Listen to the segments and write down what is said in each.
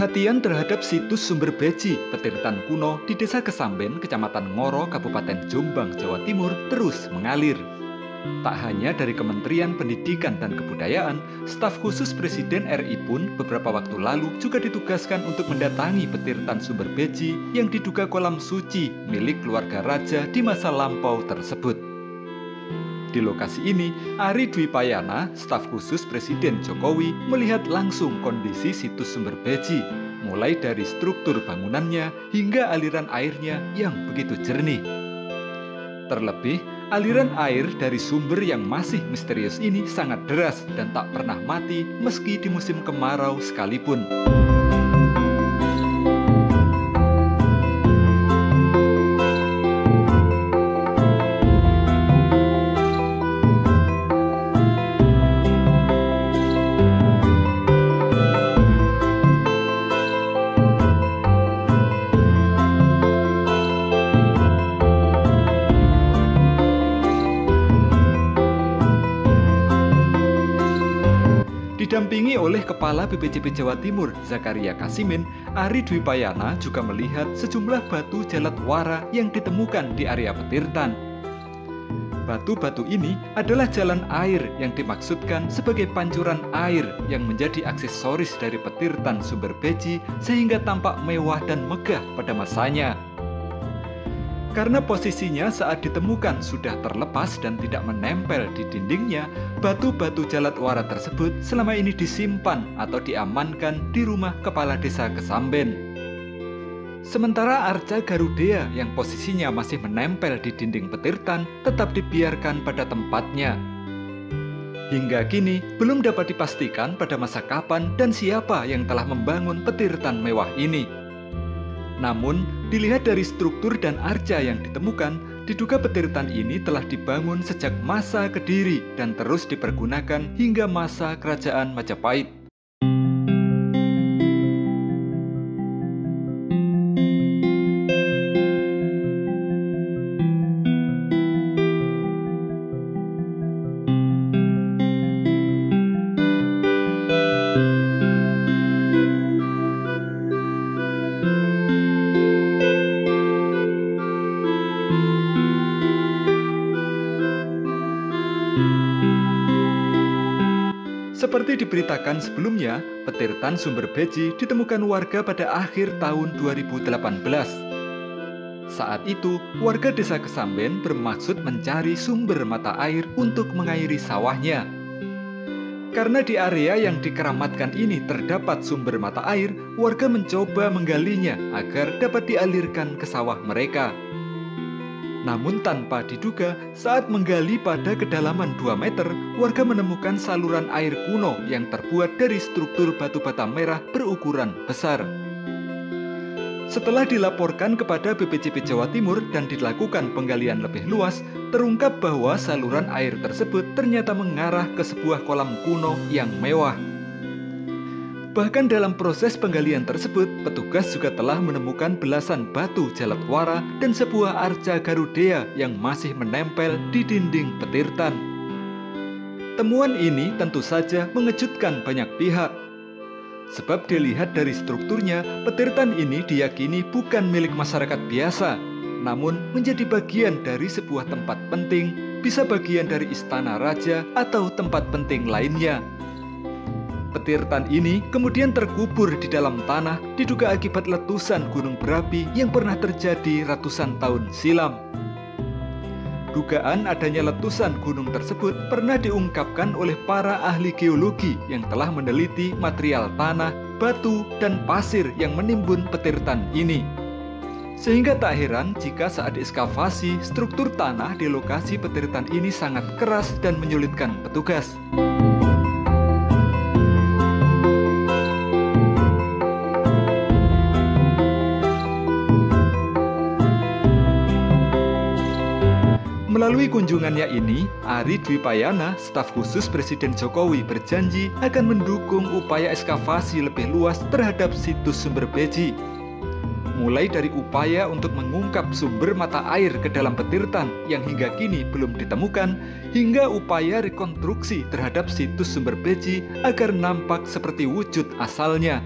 Perhatian terhadap situs sumber beji Petirtan kuno di Desa Kesamben, Kecamatan Ngoro, Kabupaten Jombang, Jawa Timur terus mengalir. Tak hanya dari Kementerian Pendidikan dan Kebudayaan, staf khusus Presiden RI pun beberapa waktu lalu juga ditugaskan untuk mendatangi petirtan sumber beji yang diduga kolam suci milik keluarga raja di masa lampau tersebut. Di lokasi ini, Ari Dwi Payana, staf khusus Presiden Jokowi, melihat langsung kondisi situs sumber beji, mulai dari struktur bangunannya hingga aliran airnya yang begitu jernih. Terlebih, aliran air dari sumber yang masih misterius ini sangat deras dan tak pernah mati meski di musim kemarau sekalipun. Didampingi oleh Kepala BPJP Jawa Timur, Zakaria Kasimin, Ari Dwi Payana juga melihat sejumlah batu jalat wara yang ditemukan di area petirtan. Batu-batu ini adalah jalan air yang dimaksudkan sebagai pancuran air yang menjadi aksesoris dari petirtan sumber beji sehingga tampak mewah dan megah pada masanya. Karena posisinya saat ditemukan sudah terlepas dan tidak menempel di dindingnya, batu-batu jalat wara tersebut selama ini disimpan atau diamankan di rumah Kepala Desa Kesamben. Sementara arca Garudea yang posisinya masih menempel di dinding petirtan tetap dibiarkan pada tempatnya. Hingga kini belum dapat dipastikan pada masa kapan dan siapa yang telah membangun petirtan mewah ini. Namun, dilihat dari struktur dan arca yang ditemukan, diduga petirtan ini telah dibangun sejak masa Kediri dan terus dipergunakan hingga masa Kerajaan Majapahit. Seperti diberitakan sebelumnya, petirtan sumber beji ditemukan warga pada akhir tahun 2018. Saat itu, warga Desa Kesamben bermaksud mencari sumber mata air untuk mengairi sawahnya. Karena di area yang dikeramatkan ini terdapat sumber mata air, warga mencoba menggalinya agar dapat dialirkan ke sawah mereka. Namun tanpa diduga, saat menggali pada kedalaman 2 meter, warga menemukan saluran air kuno yang terbuat dari struktur batu bata merah berukuran besar. Setelah dilaporkan kepada BPJP Jawa Timur dan dilakukan penggalian lebih luas, terungkap bahwa saluran air tersebut ternyata mengarah ke sebuah kolam kuno yang mewah. Bahkan dalam proses penggalian tersebut, petugas juga telah menemukan belasan batu jalat wara dan sebuah arca Garudea yang masih menempel di dinding petirtan. Temuan ini tentu saja mengejutkan banyak pihak. Sebab dilihat dari strukturnya, petirtan ini diyakini bukan milik masyarakat biasa, namun menjadi bagian dari sebuah tempat penting, bisa bagian dari istana raja atau tempat penting lainnya. Petirtan ini kemudian terkubur di dalam tanah diduga akibat letusan gunung berapi yang pernah terjadi ratusan tahun silam. Dugaan adanya letusan gunung tersebut pernah diungkapkan oleh para ahli geologi yang telah meneliti material tanah, batu, dan pasir yang menimbun petirtan ini. Sehingga tak heran jika saat ekskavasi, struktur tanah di lokasi petirtan ini sangat keras dan menyulitkan petugas. Melalui Melalui kunjungannya ini, Ari Dwi Payana, staf khusus Presiden Jokowi, berjanji akan mendukung upaya ekskavasi lebih luas terhadap situs sumber beji. Mulai dari upaya untuk mengungkap sumber mata air ke dalam Petirtan yang hingga kini belum ditemukan, hingga upaya rekonstruksi terhadap situs sumber beji agar nampak seperti wujud asalnya.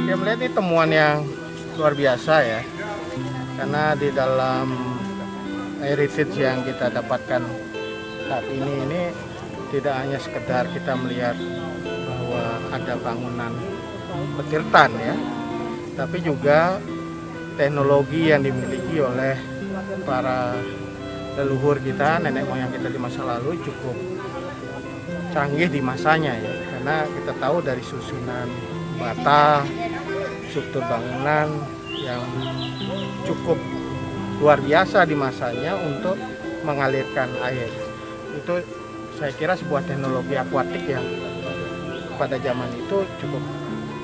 Saya melihat ini temuan yang luar biasa ya, karena di dalam heritage yang kita dapatkan saat ini tidak hanya sekedar kita melihat bahwa ada bangunan Petirtan ya, tapi juga teknologi yang dimiliki oleh para leluhur kita, nenek moyang kita di masa lalu cukup canggih di masanya ya, karena kita tahu dari susunan bata, struktur bangunan yang cukup luar biasa di masanya untuk mengalirkan air. Itu saya kira sebuah teknologi akuatik yang pada zaman itu cukup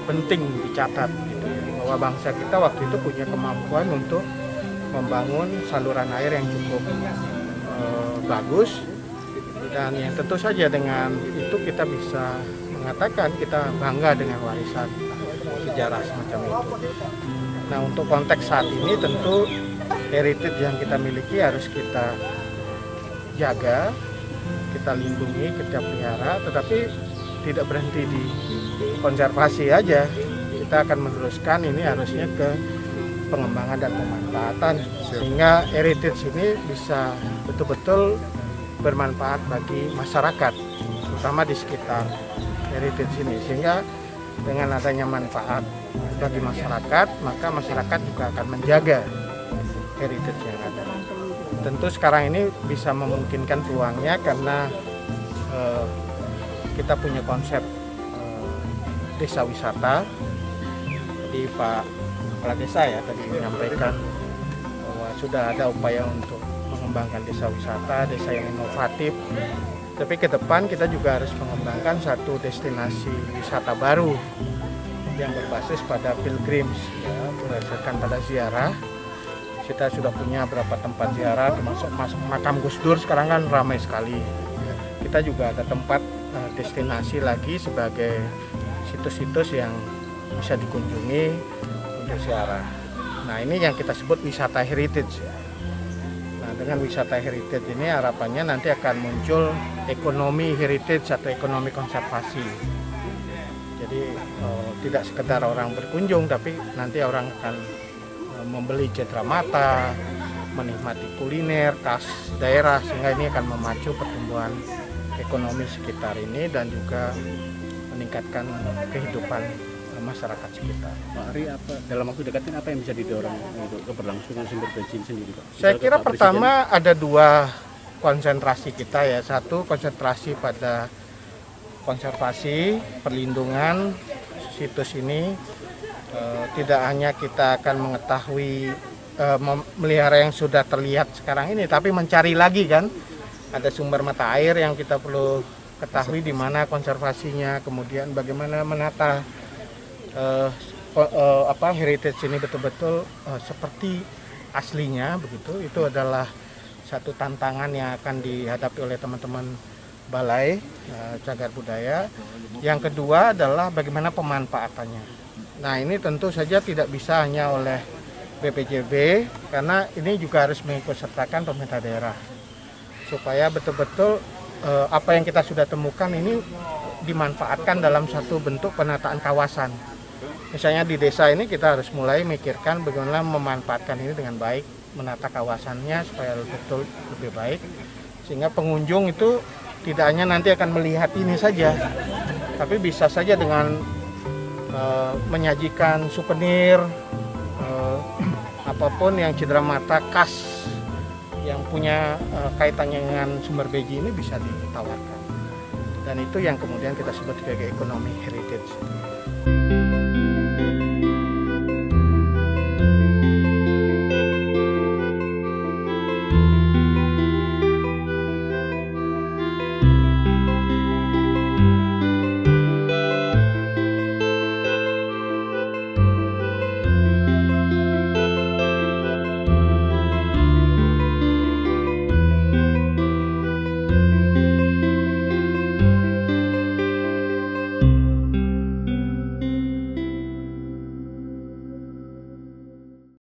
penting dicatat gitu ya, bahwa bangsa kita waktu itu punya kemampuan untuk membangun saluran air yang cukup bagus, dan yang tentu saja dengan itu kita bisa mengatakan kita bangga dengan warisan sejarah semacam itu. Nah, untuk konteks saat ini tentu heritage yang kita miliki harus kita jaga, kita lindungi, kita pelihara, tetapi tidak berhenti di konservasi aja. Kita akan meneruskan ini harusnya ke pengembangan dan pemanfaatan, sehingga heritage ini bisa betul-betul bermanfaat bagi masyarakat, terutama di sekitar heritage ini, sehingga dengan adanya manfaat bagi masyarakat, maka masyarakat juga akan menjaga heritage yang ada. Tentu sekarang ini bisa memungkinkan peluangnya karena kita punya konsep desa wisata. Di Pak Kepala Desa ya tadi menyampaikan bahwa sudah ada upaya untuk mengembangkan desa wisata, desa yang inovatif. Tapi ke depan kita juga harus mengembangkan satu destinasi wisata baru yang berbasis pada pilgrims, ya, berdasarkan pada ziarah. Kita sudah punya beberapa tempat ziarah, termasuk makam Gus Dur sekarang kan ramai sekali. Kita juga ada tempat destinasi lagi sebagai situs-situs yang bisa dikunjungi untuk ziarah. Nah, ini yang kita sebut wisata heritage. Nah, dengan wisata heritage ini harapannya nanti akan muncul ekonomi heritage atau ekonomi konservasi. Jadi tidak sekedar orang berkunjung, tapi nanti orang akan membeli cendera mata, menikmati kuliner khas daerah, sehingga ini akan memacu pertumbuhan ekonomi sekitar ini dan juga meningkatkan kehidupan masyarakat sekitar. Pak Ari, dalam waktu dekat ini apa yang bisa didorong untuk keberlangsungan sumber beji sendiri, Pak? Saya kira pertama ada dua konsentrasi kita ya. Satu, konsentrasi pada konservasi, perlindungan situs ini. Tidak hanya kita akan mengetahui memelihara yang sudah terlihat sekarang ini, tapi mencari lagi kan. Ada sumber mata air yang kita perlu ketahui di mana konservasinya, kemudian bagaimana menata heritage ini betul-betul seperti aslinya begitu. Itu adalah satu tantangan yang akan dihadapi oleh teman-teman Balai Cagar Budaya. Yang kedua adalah bagaimana pemanfaatannya. Nah, ini tentu saja tidak bisa hanya oleh BPJB, karena ini juga harus mengikutsertakan pemerintah daerah supaya betul-betul apa yang kita sudah temukan ini dimanfaatkan dalam satu bentuk penataan kawasan. Misalnya di desa ini kita harus mulai mikirkan bagaimana memanfaatkan ini dengan baik, menata kawasannya supaya betul lebih baik, sehingga pengunjung itu tidak hanya nanti akan melihat ini saja, tapi bisa saja dengan menyajikan souvenir, apapun yang cendera mata khas yang punya kaitannya dengan sumber beji ini bisa ditawarkan. Dan itu yang kemudian kita sebut sebagai ekonomi heritage.